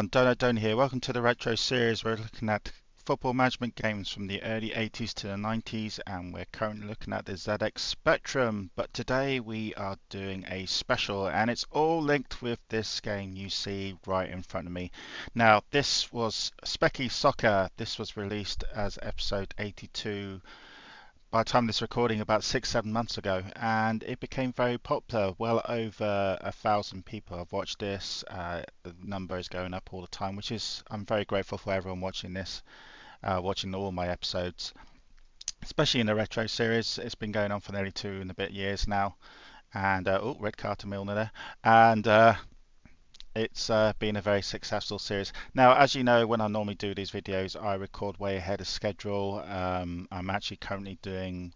everyone, Dono here. Welcome to the Retro Series. We're looking at football management games from the early 80s to the 90s, and we're currently looking at the ZX Spectrum. But today we are doing a special, and it's all linked with this game you see right in front of me. Now, this was Specky Soccer. This was released as episode 82 by the time of this recording about 6-7 months ago, and it became very popular. Well over 1,000 people have watched this. The number is going up all the time, which is I'm very grateful for everyone watching this, watching all my episodes, especially in the retro series. It's been going on for nearly 2 and a bit years now, and oh, red card to Milner there, and it's been a very successful series. Now, as you know, when I normally do these videos, I record way ahead of schedule. I'm actually currently doing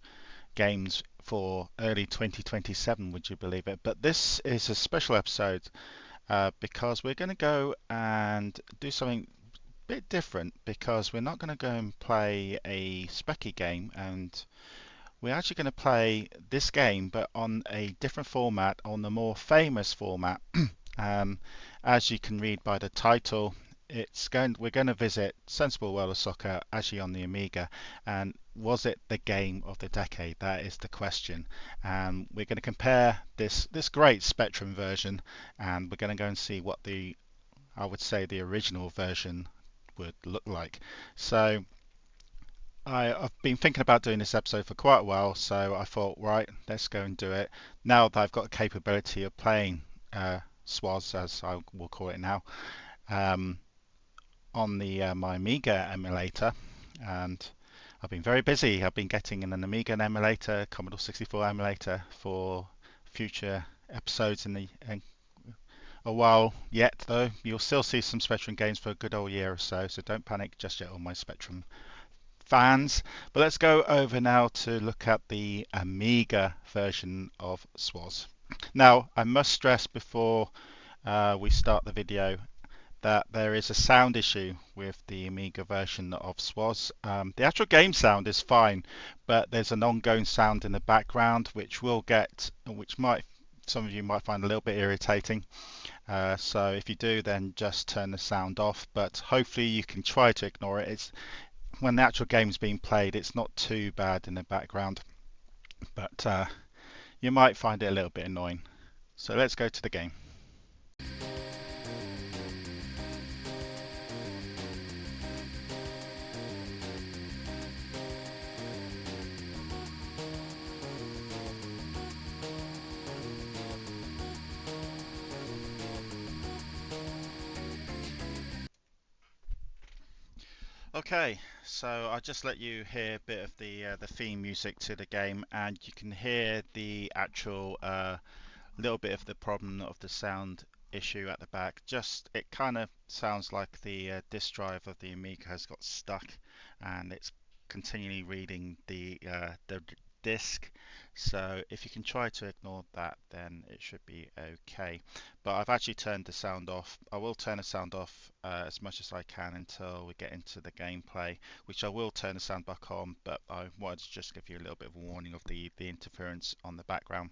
games for early 2027, would you believe it? But this is a special episode because we're going to go and do something a bit different, because we're not going to go and play a specky game, and we're actually going to play this game but on a different format, on the more famous format. Um, as you can read by the title, we're going to visit Sensible World of Soccer actually on the Amiga, and was it the game of the decade? That is the question. And we're going to compare this great Spectrum version, and we're going to go and see what I would say the original version would look like. So I've been thinking about doing this episode for quite a while, so I thought, right, let's go and do it. Now that I've got the capability of playing SWOS, as I will call it now, um, on the my Amiga emulator, and I've been very busy. I've been getting an Amiga emulator, Commodore 64 emulator for future episodes in a while yet, though. You'll still see some Spectrum games for a good old year or so, so don't panic just yet, all my Spectrum fans. But let's go over now to look at the Amiga version of SWOS. Now, I must stress before we start the video that there is a sound issue with the Amiga version of SWOS. The actual game sound is fine, but there's an ongoing sound in the background which some of you might find a little bit irritating. So if you do, then just turn the sound off, but hopefully you can try to ignore it. When the actual game's being played, it's not too bad in the background, but you might find it a little bit annoying. So let's go to the game. Okay, so I'll just let you hear a bit of the theme music to the game, and you can hear the actual little bit of the problem of the sound issue at the back. Just it kind of sounds like the disk drive of the Amiga has got stuck, and it's continually reading the disk. So if you can try to ignore that, then it should be okay. But I've actually turned the sound off. I will turn the sound off as much as I can until we get into the gameplay, which I will turn the sound back on, but I wanted to just give you a little bit of a warning of the interference on the background.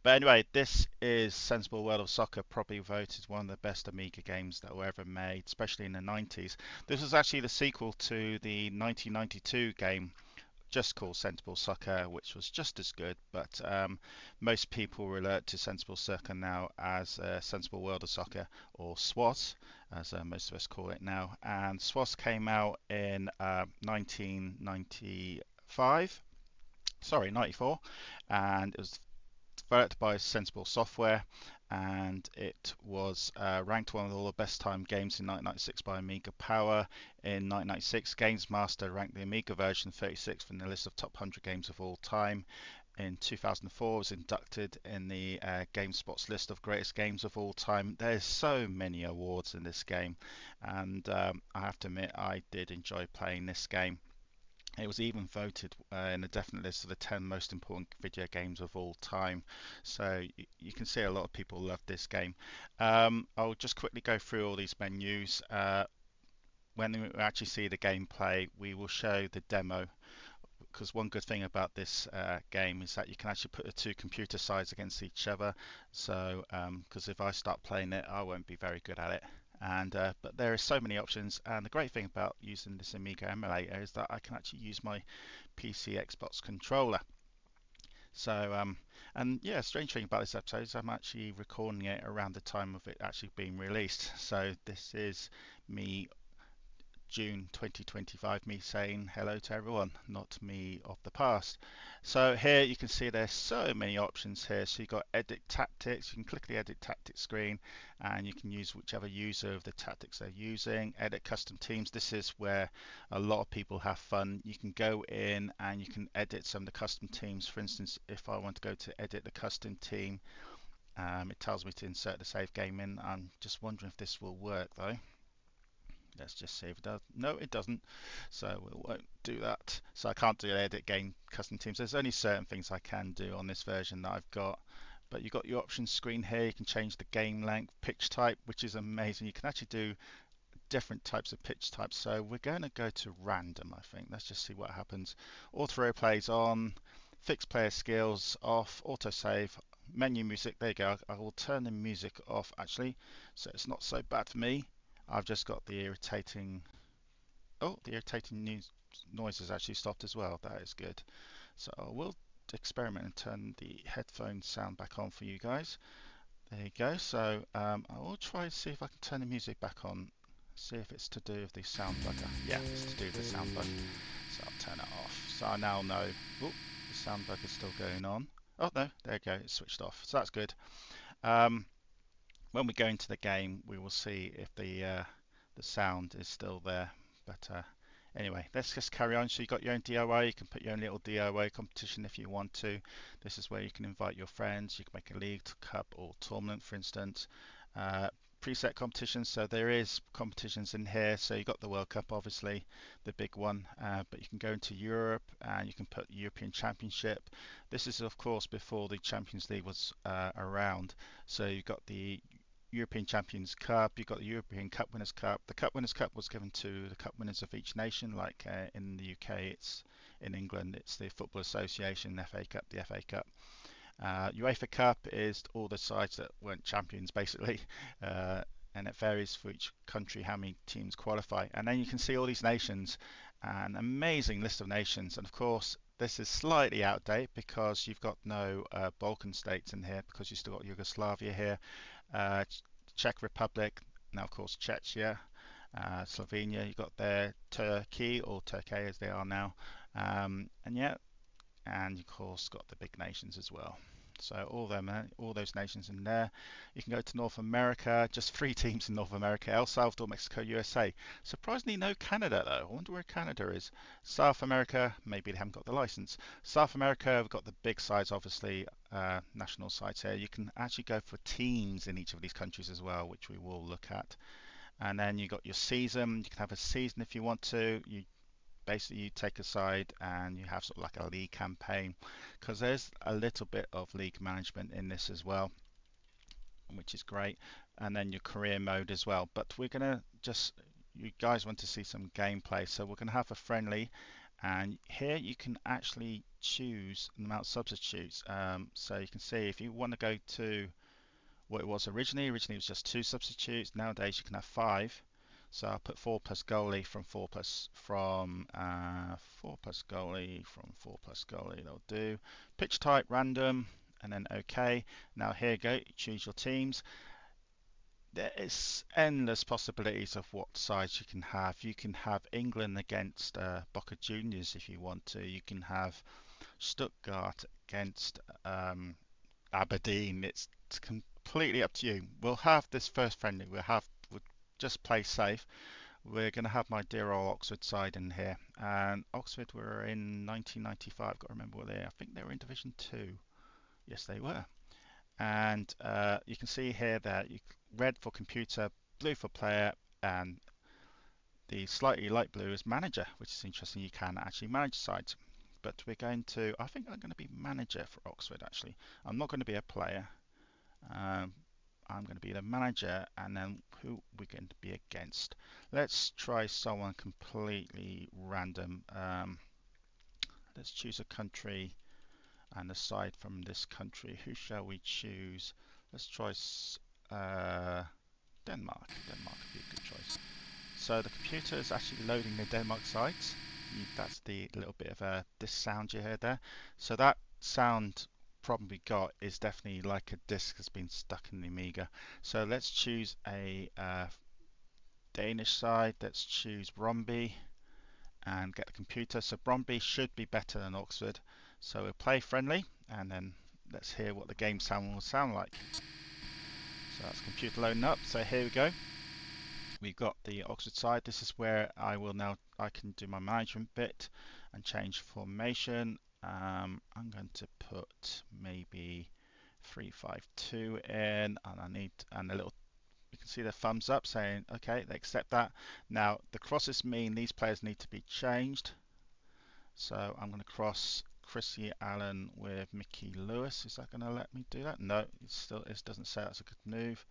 But anyway, this is Sensible World of Soccer, probably voted one of the best Amiga games that were ever made, especially in the 90s. This was actually the sequel to the 1992 game just called Sensible Soccer, which was just as good, but most people relate to Sensible Soccer now as Sensible World of Soccer, or SWOS, as most of us call it now. And SWOS came out in 94, and it was developed by Sensible Software, and it was ranked one of all the best time games in 1996 by Amiga Power. In 1996, Games Master ranked the Amiga version 36th in the list of top 100 games of all time. In 2004, it was inducted in the GameSpot's list of greatest games of all time. There's so many awards in this game, and I have to admit I did enjoy playing this game. It was even voted in a definite list of the 10 most important video games of all time. So you can see a lot of people love this game. I'll just quickly go through all these menus. When we actually see the gameplay, we will show the demo, because one good thing about this game is that you can actually put the two computer sides against each other. So because if I start playing it, I won't be very good at it. And but there are so many options, and the great thing about using this Amiga emulator is that I can actually use my PC Xbox controller. So, and yeah, strange thing about this episode is I'm actually recording it around the time of it actually being released. So this is me June 2025, me saying hello to everyone, not me of the past. So here you can see there's so many options here. So you've got edit tactics, you can click the edit tactics screen and you can use whichever user of the tactics they're using. Edit custom teams, this is where a lot of people have fun. You can go in and you can edit some of the custom teams. For instance, if I want to go to edit the custom team, it tells me to insert the save game in. I'm just wondering if this will work though. Let's just see if it does. No, it doesn't. So we won't do that. So I can't do edit game custom teams. There's only certain things I can do on this version that I've got. But you've got your options screen here. You can change the game length, pitch type, which is amazing. You can actually do different types of pitch types. So we're going to go to random, I think. Let's just see what happens. Auto plays on, fixed player skills off, autosave, menu music. There you go. I will turn the music off actually, so it's not so bad for me. I've just got the irritating. Oh, the irritating noise has actually stopped as well. That is good. So I will experiment and turn the headphone sound back on for you guys. There you go. So I will try and see if I can turn the music back on. See if it's to do with the sound bugger. Yeah, it's to do with the sound bug. So I'll turn it off. So I now know. Oh, the sound bug is still going on. Oh no, there you go. It's switched off. So that's good. When we go into the game, we will see if the sound is still there. But anyway, let's just carry on. So you've got your own DIY. You can put your own little DIY competition if you want to. This is where you can invite your friends. You can make a league, cup, or tournament, for instance. Preset competitions. So there is competitions in here. So you've got the World Cup, obviously, the big one. But you can go into Europe and you can put European Championship. This is, of course, before the Champions League was around. So you've got the European Champions Cup, you've got the European Cup Winners' Cup. The Cup Winners' Cup was given to the cup winners of each nation, like in the UK, it's in England, it's the Football Association, FA Cup, the FA Cup. UEFA Cup is all the sides that weren't champions, basically, and it varies for each country how many teams qualify. And then you can see all these nations, an amazing list of nations, and of course, this is slightly out of date because you've got no Balkan states in here because you've still got Yugoslavia here, Czech Republic, now of course Czechia, Slovenia, you've got there Turkey or Turkey as they are now, and yeah, and of course got the big nations as well. So all those nations in there. You can go to North America, just 3 teams in North America: El Salvador, Mexico, USA. Surprisingly, no Canada though. I wonder where Canada is. South America, maybe they haven't got the license. South America, we've got the big sides, obviously, national sides here. You can actually go for teams in each of these countries as well, which we will look at. And then you got your season. You can have a season if you want to. Basically you take a side and you have sort of like a league campaign, because there's a little bit of league management in this as well, which is great. And then your career mode as well. But we're gonna just, you guys want to see some gameplay, so we're gonna have a friendly, and here you can actually choose the amount of substitutes. So you can see if you want to go to what it was originally it was just 2 substitutes. Nowadays you can have 5. So I'll put 4 plus goalie from 4 plus goalie. That'll do. Pitch type random, and then OK. Now here you go. Choose your teams. There is endless possibilities of what sides you can have. You can have England against Boca Juniors if you want to. You can have Stuttgart against Aberdeen. It's completely up to you. We'll have this first friendly. We'll just play safe. We're going to have my dear old Oxford side in here. And Oxford were in 1995. I've got to remember where they are. I think they were in Division 2. Yes, they were. And you can see here that red for computer, blue for player, and the slightly light blue is manager, which is interesting. You can actually manage sides. But we're going to, I think I'm going to be manager for Oxford actually. I'm not going to be a player. I'm going to be the manager, and then who we're going to be against. Let's try someone completely random. Let's choose a country and a side from this country. Who shall we choose? Let's try Denmark. Denmark would be a good choice. So the computer is actually loading the Denmark sites. That's the little bit of this sound you heard there. So that sound problem we got is definitely like a disk has been stuck in the Amiga. So let's choose a Danish side. Let's choose Brondbry and get the computer. So Brondbry should be better than Oxford. So we'll play friendly and then let's hear what the game sound will sound like. So that's computer loading up. So here we go. We've got the Oxford side. This is where I can do my management bit and change formation. I'm going to put maybe 352 in, and a little. You can see the thumbs up saying okay, they accept that. Now the crosses mean these players need to be changed. So I'm going to cross Chrissy Allen with Mickey Lewis. Is that going to let me do that? No, it doesn't say that's a good move.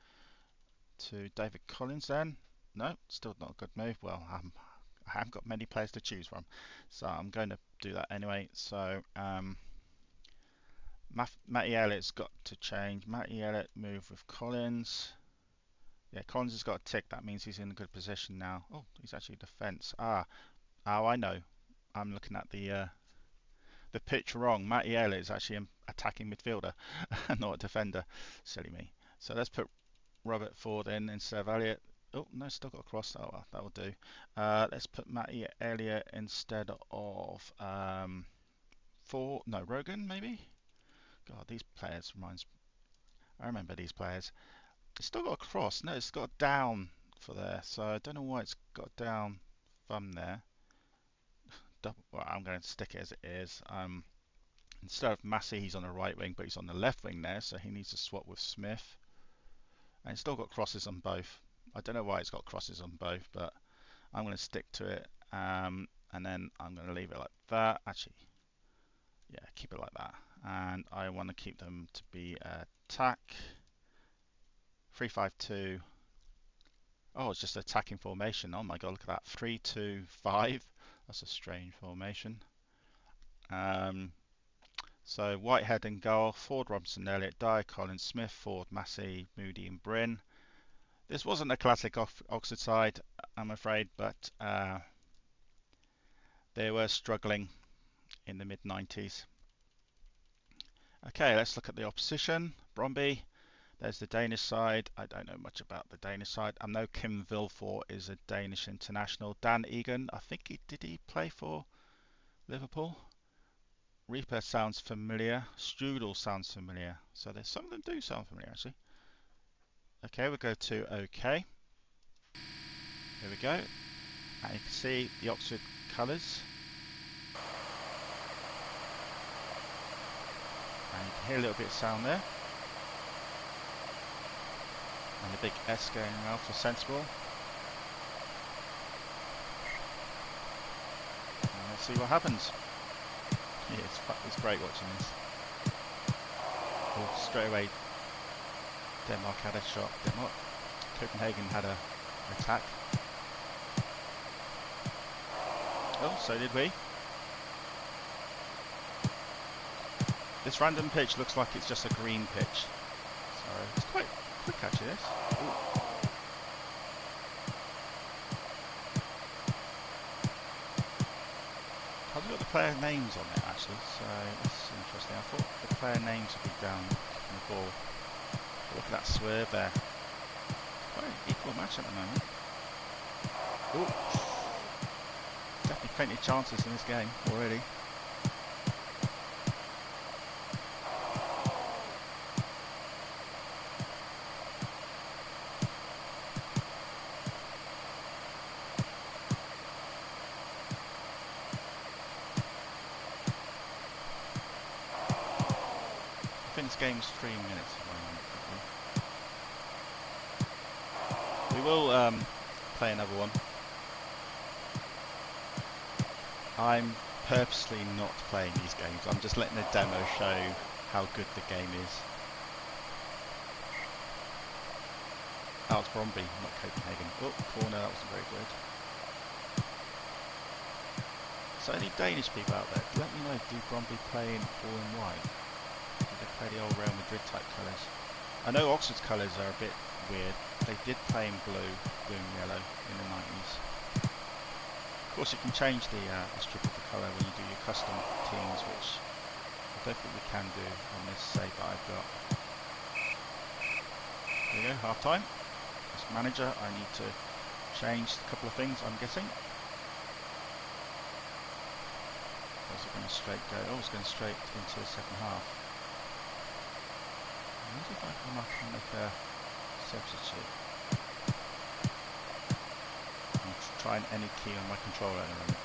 To David Collins then. No, still not a good move. Well, I haven't got many players to choose from, so I'm going to do that anyway. So Matty Elliott's got to change. Matty Elliott move with Collins. Yeah, Collins has got a tick. That means he's in a good position now. Oh, he's actually defence. Oh, I know. I'm looking at the pitch wrong. Matty Elliott is actually an attacking midfielder, not a defender. Silly me. So let's put Robert Ford in instead of Elliott. Oh, no, still got a cross. Oh, well, that will do. Let's put Matty Elliott instead of Rogan, maybe? God, these players I remember these players. It's still got a cross. No, it's got a down for there. So I don't know why it's got a down thumb there. Well, I'm going to stick it as it is. Instead of Massey, he's on the right wing, but he's on the left wing there, so he needs to swap with Smith. And it's still got crosses on both. I don't know why it's got crosses on both, but I'm going to stick to it. And then I'm going to leave it like that. Actually, yeah, keep it like that. And I want to keep them to be attack. 3-5-2. Oh, it's just attacking formation. Oh my god, look at that. 3-2-5. That's a strange formation. So Whitehead in goal, Ford, Robinson, Elliott, Dyer, Collins, Smith, Ford, Massey, Moody and Bryn. This wasn't a classic Oxford side, I'm afraid, but they were struggling in the mid-90s. Okay, let's look at the opposition. Brondbry. There's the Danish side. I don't know much about the Danish side. I know Kim Vilfort is a Danish international. Dan Egan, I think did he play for Liverpool? Reaper sounds familiar. Strudel sounds familiar. So there's some of them do sound familiar actually. Okay, we'll go to OK. Here we go. And you can see the Oxford colours. And you can hear a little bit of sound there. And the big S going out for sensible. And let's see what happens. Yeah, it's great watching this. Oh, straight away, Denmark had a shot. Copenhagen had an attack. Oh, so did we. This random pitch looks like it's just a green pitch. So it's quite quick actually, this. Ooh. I've got the player names on it actually, so that's interesting. I thought the player names would be down on the ball. But look at that swerve there. Quite an equal match at the moment. Ooh. Definitely plenty of chances in this game already. I think this game's 3 minutes. We will play another one. I'm purposely not playing these games. I'm just letting the demo show how good the game is. Oh, it's Brondbry, not Copenhagen. Oh, corner, that wasn't very good. So any Danish people out there, let me know, do Brondbry play in blue and white? Do they play the old Real Madrid type colours? I know Oxford's colours are a bit weird. They did play in blue and yellow in the 90s. Of course, you can change the strip of the colour when you do your custom teams, which I don't think we can do on this save that I've got. There we go, half time. As manager, I need to change a couple of things, I'm guessing. Was it going to straight go? Oh, it's going straight into the second half. I wonder if I can make a substitute. I'm trying any key on my controller at the moment.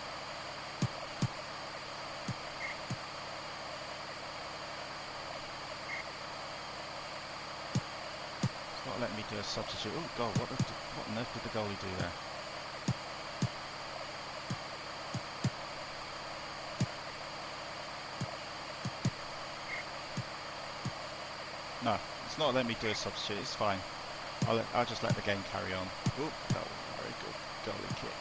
It's not letting me do a substitute. Oh god, what on earth did the goalie do there? No, it's not letting me do a substitute, it's fine. I'll just let the game carry on. Oop, that was a very good goalie kick.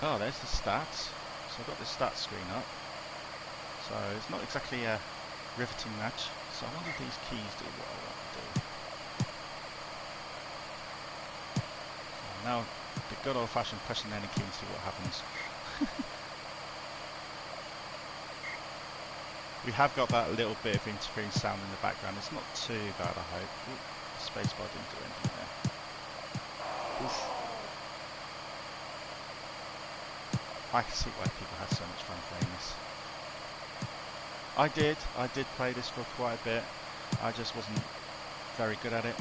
Oh, there's the stats. So I've got the stats screen up. So it's not exactly a riveting match. So I wonder if these keys do what I want to do. So now the good old fashioned pressing any key and see what happens. We have got that little bit of interfering sound in the background. It's not too bad, I hope. Ooh, the spacebar didn't do anything there. Oof. I can see why people had so much fun playing this. I did play this for quite a bit. I just wasn't very good at it.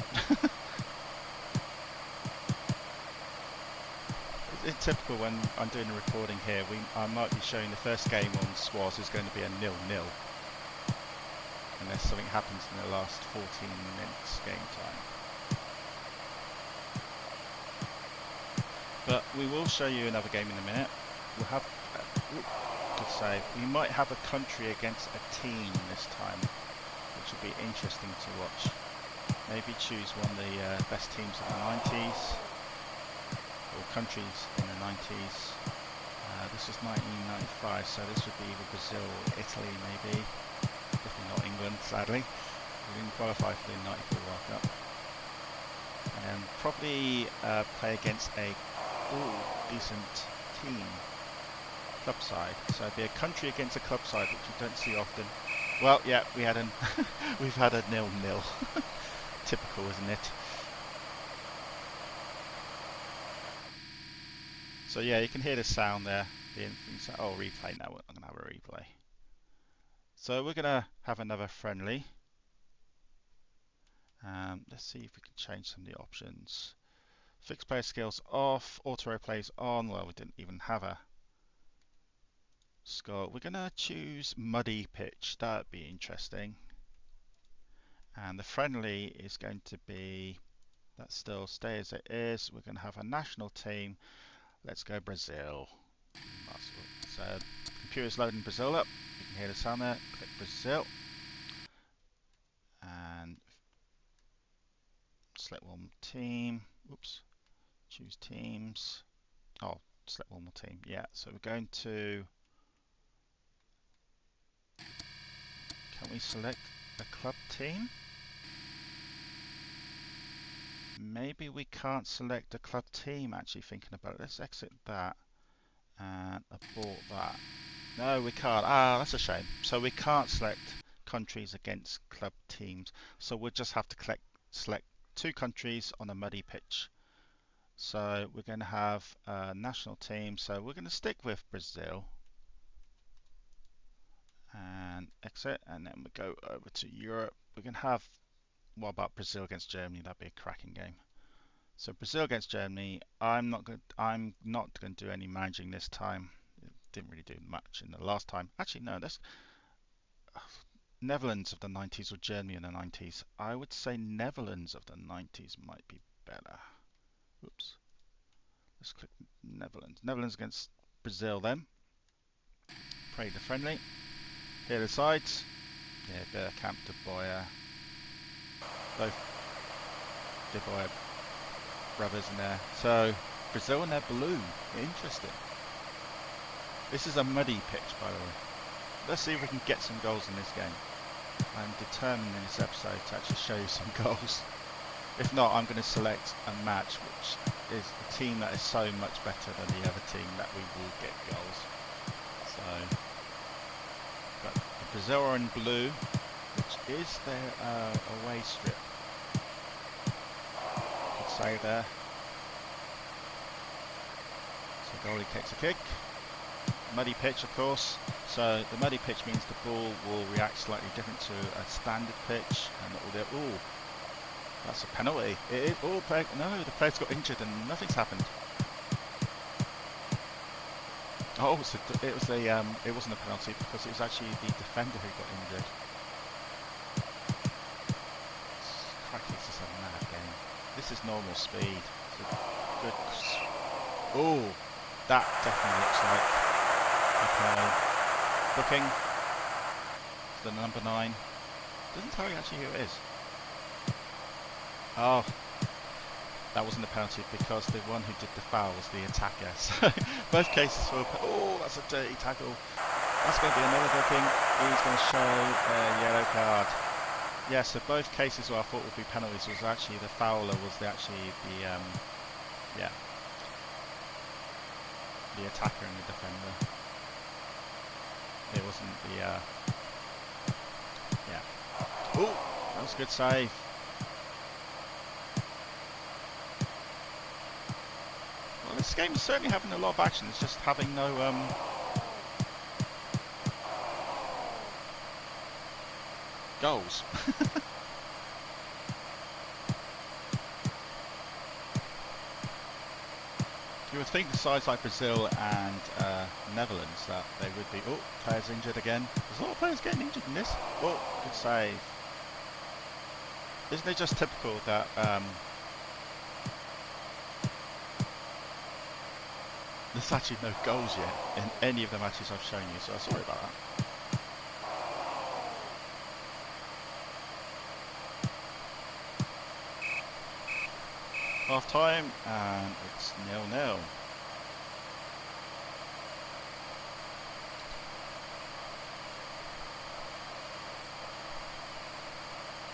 It's typical when I'm doing a recording here. I might be showing the first game on SWOS is going to be a 0-0. Unless something happens in the last 14 minutes game time. But we will show you another game in a minute. We'll have, good save, we might have a country against a team this time, which will be interesting to watch. Maybe choose one of the best teams of the 90s, or countries in the 90s. This is 1995, so this would be either Brazil or Italy maybe. Definitely not England, sadly. We didn't qualify for the 94 World Cup. And then probably play against a decent team, club side. So it'd be a country against a club side, which you don't see often. Well, yeah, we've had a 0-0. Typical, isn't it? So yeah, you can hear the sound there. Oh, replay now. I'm gonna have a replay. So we're going to have another friendly. Let's see if we can change some of the options. Fixed player skills off, auto replays on. Well, we didn't even have a score. We're going to choose muddy pitch. That'd be interesting. And the friendly is going to be, that still stay as it is. We're going to have a national team. Let's go Brazil. So computer's loading Brazil up. You can hear the sound there. Click Brazil. And select one team. Oops. Choose teams. Oh, select one more team. Yeah, so we're going to. Can we select a club team? Maybe we can't select a club team, actually thinking about it. Let's exit that and abort that. No, we can't. Ah, that's a shame. So we can't select countries against club teams. So we'll just have to select two countries on a muddy pitch. So we're going to have a national team. So we're going to stick with Brazil. And exit. And then we go over to Europe. We're going to have, what about Brazil against Germany? That'd be a cracking game. So Brazil against Germany. I'm not going to do any managing this time. It didn't really do much in the last time. Actually, no. That's Netherlands of the 90s or Germany in the 90s. I would say Netherlands of the 90s might be better. Oops. Let's click Netherlands. Netherlands against Brazil then. Play the friendly. Here are the sides. Yeah, Bergkamp, De Boer. Both De Boer brothers in there. So Brazil and their blue. Interesting. This is a muddy pitch, by the way. Let's see if we can get some goals in this game. I'm determined in this episode to actually show you some goals. If not, I'm going to select a match which is a team that is so much better than the other team that we will get goals. So, but Brazil are in blue, which is their away strip. Good save there. So goalie kicks a kick. Muddy pitch, of course. So the muddy pitch means the ball will react slightly different to a standard pitch, and it will do. Ooh, that's a penalty. It is. Oh, no, the player's got injured and nothing's happened. Oh, so it was it wasn't a penalty because it was actually the defender who got injured. Crikey, this is a mad game. This is normal speed. Good. Oh, that definitely looks like. Okay. Booking. The number 9. Doesn't tell you actually who it is. Oh, that wasn't a penalty because the one who did the foul was the attacker. So both cases were. Oh, that's a dirty tackle. That's going to be another booking. He's going to show a yellow card. Yeah, so both cases what I thought would be penalties was actually the fouler was the the attacker and the defender. It wasn't the yeah. Oh, that was a good save. Well, this game is certainly having a lot of action. It's just having no goals. You would think the sides like Brazil and Netherlands that they would be. Oh, players injured again. There's a lot of players getting injured in this. Oh, good save. Isn't it just typical that there's actually no goals yet in any of the matches I've shown you, so sorry about that. Half time, and it's 0-0.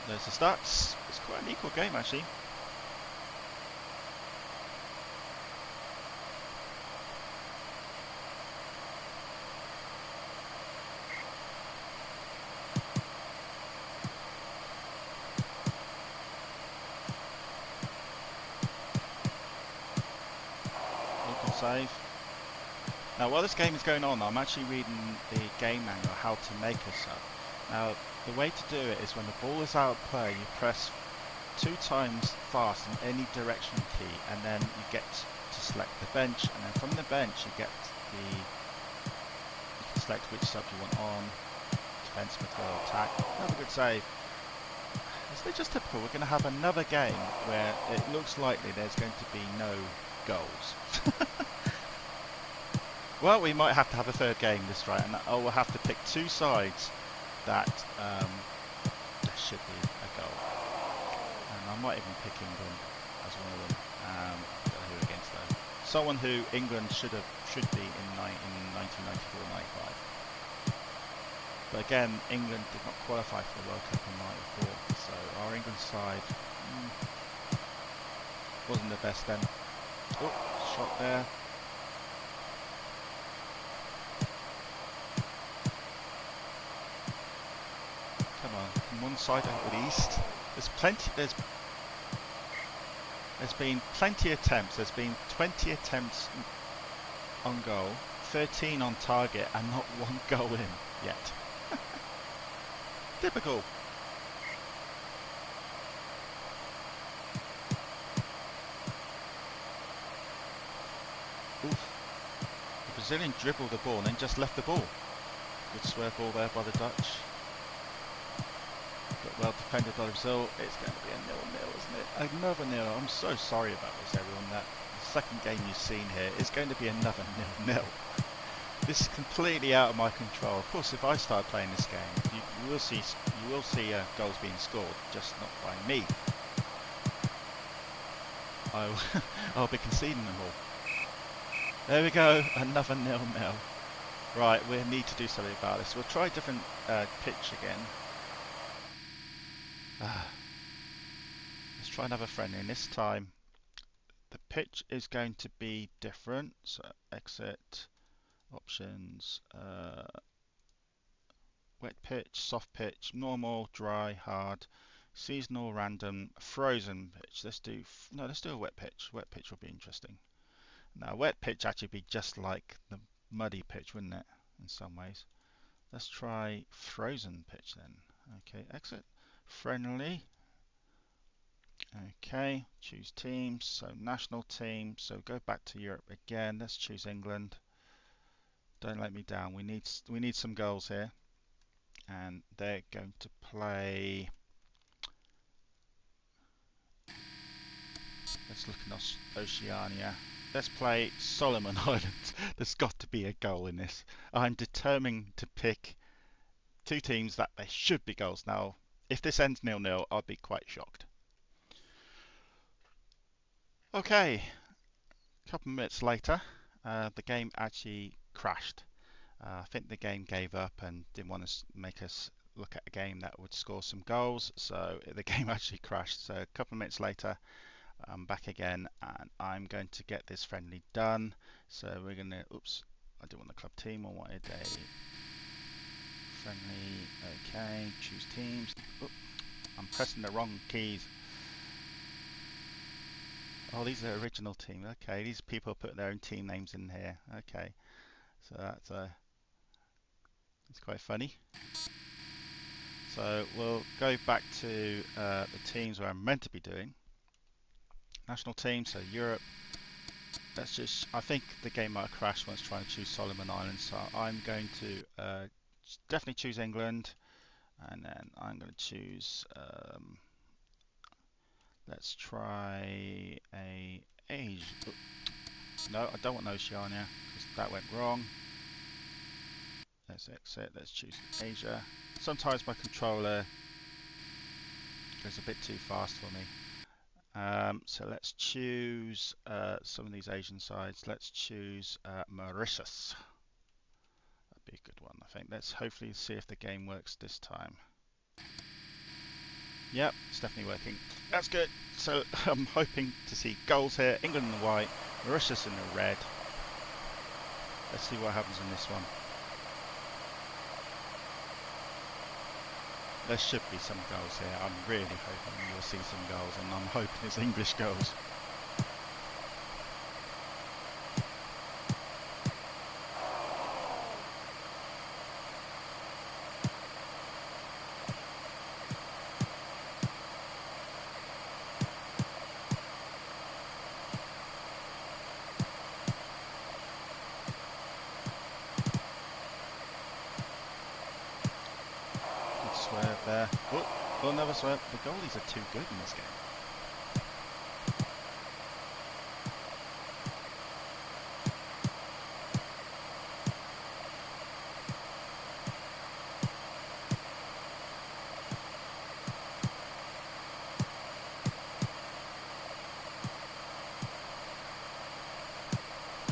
There's the stats. It's quite an equal game actually. Save. Now while this game is going on, I'm actually reading the game manual how to make a sub. Now the way to do it is when the ball is out of play, you press 2 times fast in any direction key, and then you get to select the bench, and then from the bench you can select which sub you want on, defense, midfield, attack. Another good save. Isn't it just typical? We're going to have another game where it looks likely there's going to be no goals. Well, we might have to have a third game this right, and we'll have to pick 2 sides that there should be a goal. And I might even pick England as one of them. Who against though? Someone who England should be in 1994-95. But again, England did not qualify for the World Cup in '94, so our England side wasn't the best then. Oh, shot there. Come on, from one side out with East. There's been plenty of attempts. There's been 20 attempts on goal, 13 on target, and not one goal in yet. Typical. Oof. The Brazilian dribbled the ball and then just left the ball. Good swerve ball there by the Dutch. But well defended by Brazil. It's going to be a 0-0, isn't it? Another 0. I'm so sorry about this, everyone. That the second game you've seen here is going to be another 0-0. This is completely out of my control. Of course, if I start playing this game, you will see goals being scored, just not by me. I'll be conceding them all. There we go, another 0-0. Right, we need to do something about this. We'll try a different pitch again. Let's try another friendly, and this time the pitch is going to be different. So exit, options, wet pitch, soft pitch, normal, dry, hard, seasonal, random, frozen pitch. Let's do a wet pitch. Wet pitch will be interesting. Now, wet pitch actually be just like the muddy pitch, wouldn't it? In some ways. Let's try frozen pitch then. Okay, exit, friendly. Okay, choose teams. So national team. So go back to Europe again. Let's choose England. Don't let me down. We need some goals here, and they're going to play. Let's look in Oceania. Let's play Solomon Islands. There's got to be a goal in this. I'm determined to pick two teams that there should be goals. Now, if this ends 0-0, I'll be quite shocked. Okay, a couple of minutes later, the game actually crashed. I think the game gave up and didn't want to make us look at a game that would score some goals, so the game actually crashed. So a couple of minutes later, I'm back again, and I'm going to get this friendly done. So we're going to, oops, I didn't want the club team, I wanted a friendly. Okay, choose teams. Oop, I'm pressing the wrong keys. Oh, these are original team. Okay, these people put their own team names in here. Okay, so that's quite funny. So we'll go back to the teams where I'm meant to be doing. National team, so Europe. Let's just, I think the game might have crashed when I was trying to choose Solomon Islands, so I'm going to definitely choose England, and then I'm going to choose, let's try a Asia. No, I don't want Oceania, because that went wrong. Let's exit, let's choose Asia. Sometimes my controller goes a bit too fast for me. So let's choose some of these Asian sides. Let's choose Mauritius. That'd be a good one, I think. Let's hopefully see if the game works this time. Yep, it's definitely working. That's good. So I'm hoping to see goals here. England in the white, Mauritius in the red. Let's see what happens in this one. There should be some goals here. I'm really hoping we'll see some goals, and I'm hoping it's English goals. Swerve there. Oh, another swerve. The goalies are too good in this game.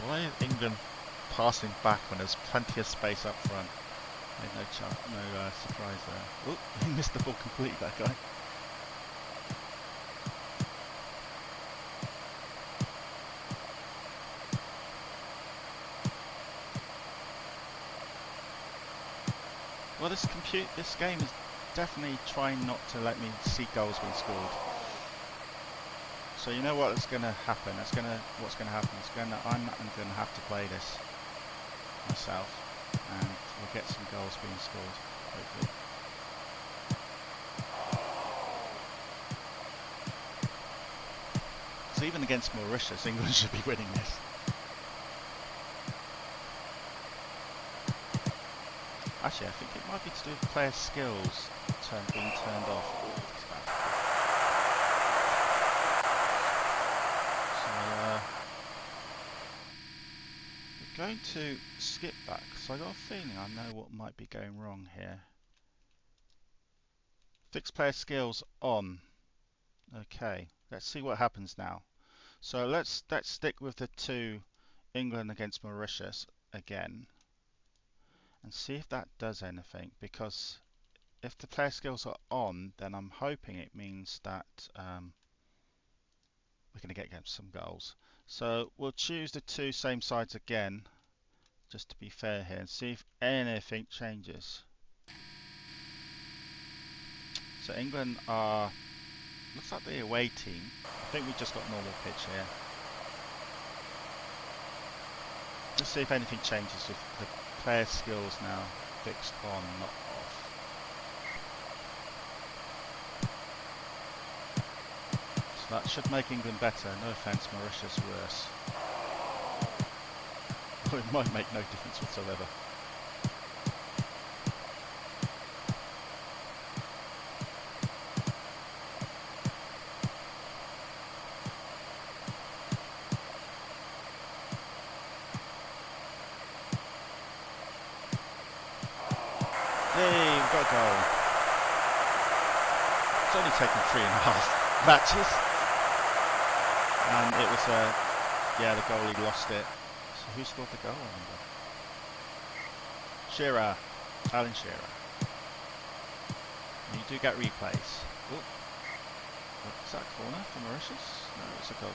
Why is England passing back when there's plenty of space up front? No surprise there. Oh, he missed the ball completely, that guy. Well, this game is definitely trying not to let me see goals being scored. So you know what's going to happen? What's going to happen is I'm going to have to play this myself, and we'll get some goals being scored, hopefully. Because even against Mauritius, England should be winning this. Actually, I think it might be to do with player skills being turned off. We're going to skip back, because I got a feeling I know what might be going wrong here. Fix player skills on. Okay, let's see what happens now. So let's stick with the two, England against Mauritius again. and see if that does anything, because if the player skills are on, then I'm hoping it means that we're going to get some goals. So we'll choose the two same sides again, just to be fair here, and see if anything changes. So England are, looks like the away team. I think we just got normal pitch here. Just see if anything changes with the player skills now fixed on, not off. So that should make England better. No offence, Mauritius worse. It might make no difference whatsoever. Hey, we've got a goal. It's only taken 3.5 matches. And it was yeah, the goalie lost it. So who scored the goal, I wonder? Shearer, Alan Shearer. And you do get replays. Oh, is that a corner for Mauritius? No, it's a goal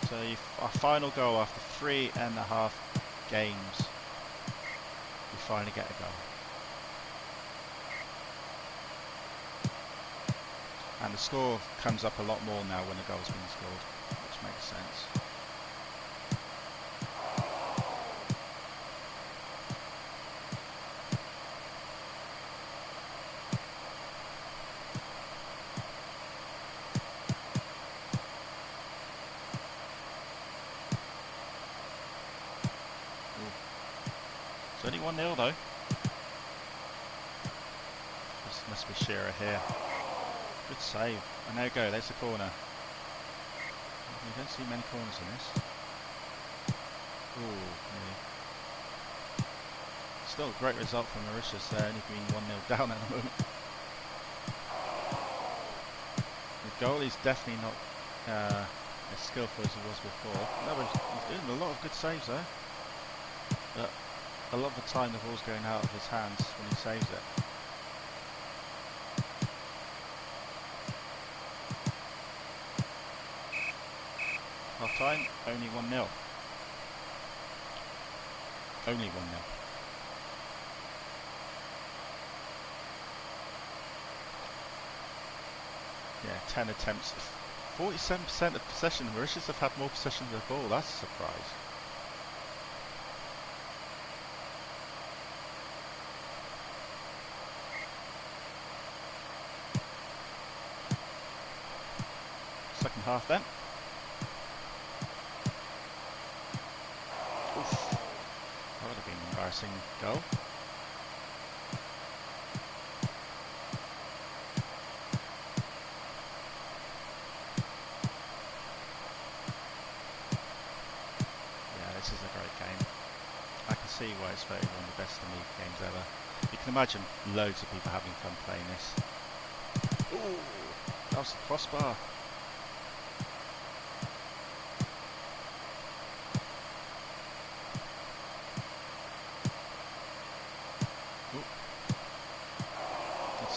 kick. So our final goal after 3.5 games, we finally get a goal. And the score comes up a lot more now when a goal's been scored, which makes sense. It's only 1-0 though. This must be Shearer here. Good save. And there we go, there's the corner. We don't see many corners in this. Ooh, nearly. Still a great result from Mauritius there, only being 1-0 down at the moment. The goalie's definitely not as skillful as he was before. No, but he's doing a lot of good saves there. But a lot of the time the ball's going out of his hands when he saves it. Half time, only 1-0. Only 1-0. Yeah, 10 attempts. 47% of possession. The Mauritius have had more possession of the ball. That's a surprise. Second half then. Oof. That would have been an embarrassing goal. Yeah, this is a great game. I can see why it's voted one of the best Amiga games ever. You can imagine loads of people having fun playing this. Ooh, that was the crossbar.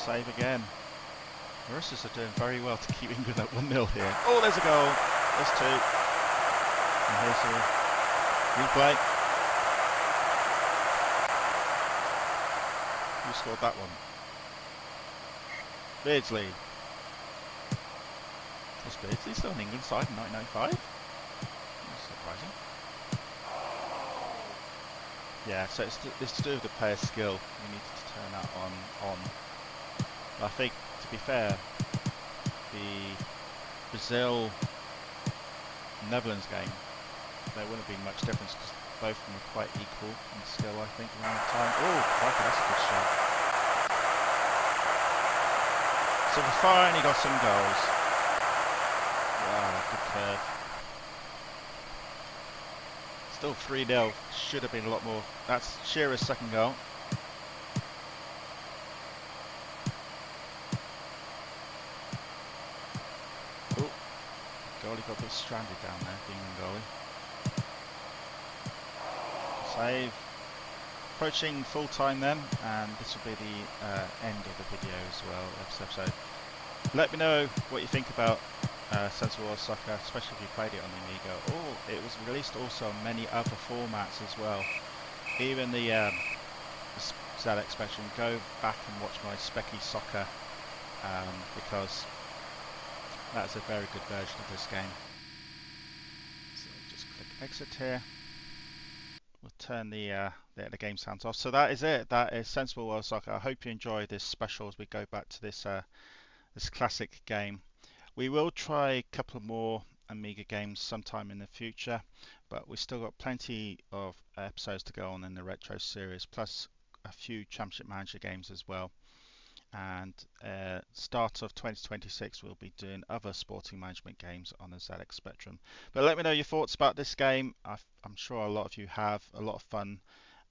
Save again. Mauritius are doing very well to keep England at 1-0 here. Oh, there's a goal. There's two. And here's a replay. Who scored that one? Beardsley. Was Beardsley still on England's side in 1995? That's surprising. Yeah, so it's to do with the player's skill. You need to turn that on. I think, to be fair, the Brazil-Netherlands game, there wouldn't have been much difference because both of them were quite equal in skill, I think, around the time. Oh, that's a good shot. So we finally got some goals. Wow, good curve. Still 3-0, should have been a lot more. That's Shearer's second goal. Goalie got a bit stranded down there, being a goalie. save. Approaching full time then, and this will be the end of the video as well, this episode. Let me know what you think about SWOS Soccer, especially if you played it on the Amiga, or it was released also on many other formats as well. Even the ZX Spectrum. Go back and watch my Specky Soccer because that's a very good version of this game. So just click exit here. We'll turn the game sounds off. So that is it. That is Sensible World Soccer. I hope you enjoy this special as we go back to this this classic game. We will try a couple more Amiga games sometime in the future, but we've still got plenty of episodes to go on in the retro series, plus a few Championship Manager games as well. And start of 2026 we'll be doing other sporting management games on the ZX Spectrum. But let me know your thoughts about this game. I'm sure a lot of you have a lot of fun.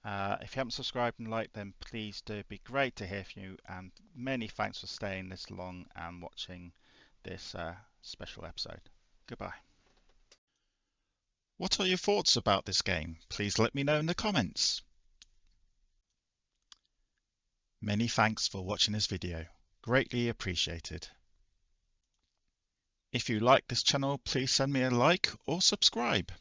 If you haven't subscribed and liked, then please do. It'd be great to hear from you, and many thanks for staying this long and watching this special episode. Goodbye. What are your thoughts about this game? Please let me know in the comments. Many thanks for watching this video. Greatly appreciated. If you like this channel, please send me a like or subscribe.